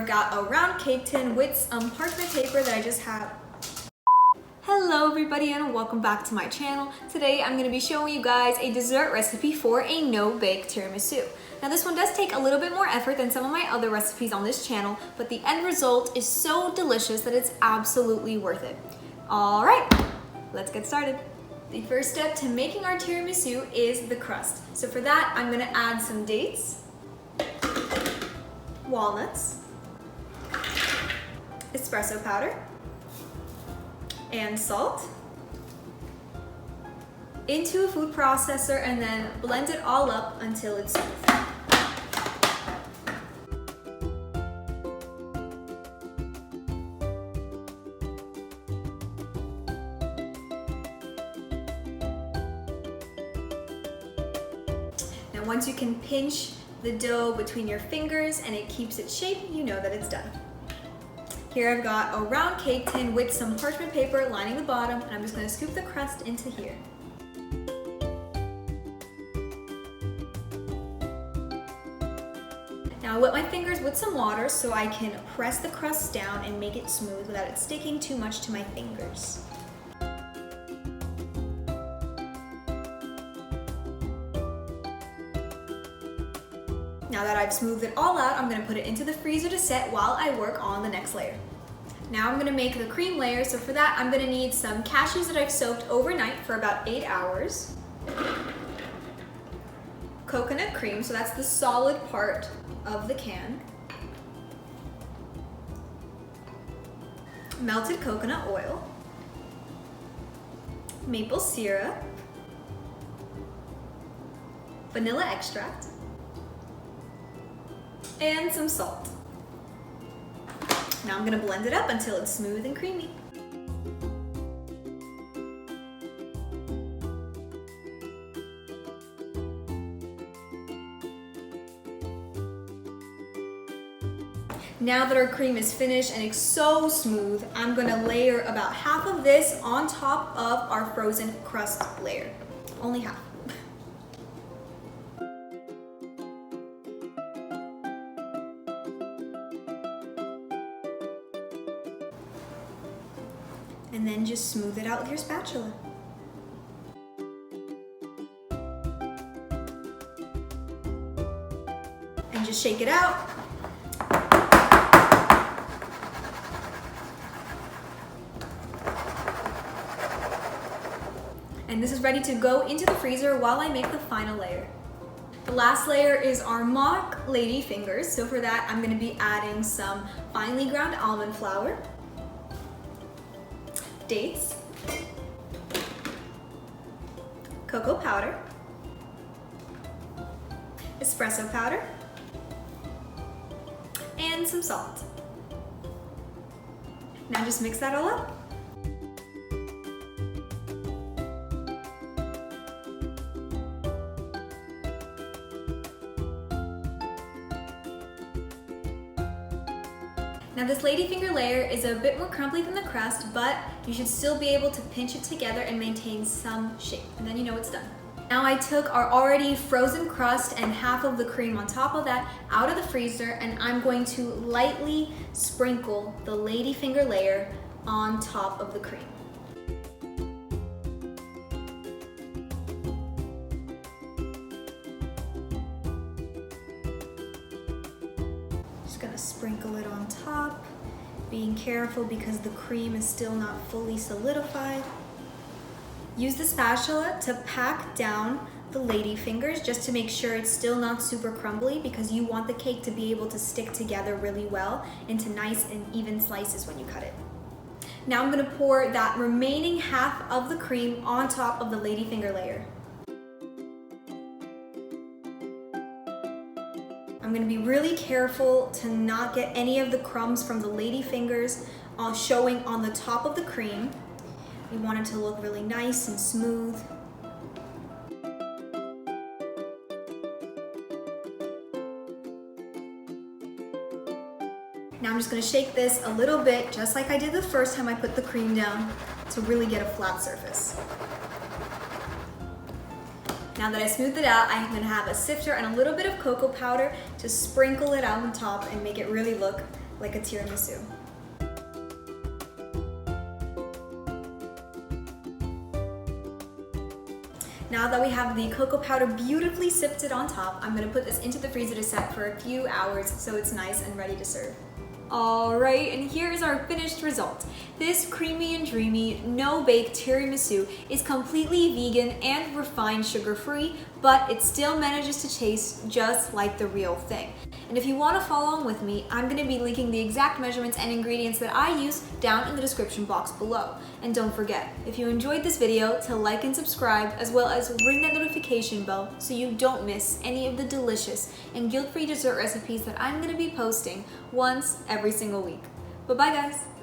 I've got a round cake tin with some parchment paper that I just have. Hello everybody and welcome back to my channel. Today I'm going to be showing you guys a dessert recipe for a no-bake tiramisu. Now this one does take a little bit more effort than some of my other recipes on this channel, but the end result is so delicious that it's absolutely worth it. Alright, let's get started. The first step to making our tiramisu is the crust. So for that I'm going to add some dates, walnuts, espresso powder, and salt into a food processor and then blend it all up until it's smooth. Now once you can pinch the dough between your fingers and it keeps its shape, you know that it's done. Here I've got a round cake tin with some parchment paper lining the bottom, and I'm just going to scoop the crust into here. Now I wet my fingers with some water so I can press the crust down and make it smooth without it sticking too much to my fingers. Now that I've smoothed it all out, I'm going to put it into the freezer to set while I work on the next layer. Now I'm going to make the cream layer, so for that I'm going to need some cashews that I've soaked overnight for about 8 hours. Coconut cream, so that's the solid part of the can. Melted coconut oil. Maple syrup. Vanilla extract. And some salt. Now I'm going to blend it up until it's smooth and creamy. Now that our cream is finished and it's so smooth, I'm going to layer about half of this on top of our frozen crust layer. Only half. And then just smooth it out with your spatula. And just shake it out. And this is ready to go into the freezer while I make the final layer. The last layer is our mock Ladyfingers. So for that, I'm going to be adding some finely ground almond flour, dates, cocoa powder, espresso powder, and some salt. Now just mix that all up. Now this ladyfinger layer is a bit more crumbly than the crust, but you should still be able to pinch it together and maintain some shape, and then you know it's done. Now I took our already frozen crust and half of the cream on top of that out of the freezer, and I'm going to lightly sprinkle the ladyfinger layer on top of the cream. Just gonna sprinkle it on top, being careful because the cream is still not fully solidified. Use the spatula to pack down the ladyfingers just to make sure it's still not super crumbly, because you want the cake to be able to stick together really well into nice and even slices when you cut it. Now I'm gonna pour that remaining half of the cream on top of the ladyfinger layer. I'm going to be really careful to not get any of the crumbs from the ladyfingers showing on the top of the cream. We want it to look really nice and smooth. Now I'm just going to shake this a little bit, just like I did the first time I put the cream down, to really get a flat surface. Now that I smoothed it out, I'm going to have a sifter and a little bit of cocoa powder to sprinkle it out on top and make it really look like a tiramisu. Now that we have the cocoa powder beautifully sifted on top, I'm gonna put this into the freezer to set for a few hours so it's nice and ready to serve. Alright, and here is our finished result. This creamy and dreamy, no-bake tiramisu is completely vegan and refined sugar-free, but it still manages to taste just like the real thing. And if you want to follow along with me, I'm going to be linking the exact measurements and ingredients that I use down in the description box below. And don't forget, if you enjoyed this video, to like and subscribe, as well as ring that notification bell so you don't miss any of the delicious and guilt-free dessert recipes that I'm going to be posting once every single week. Bye-bye, guys!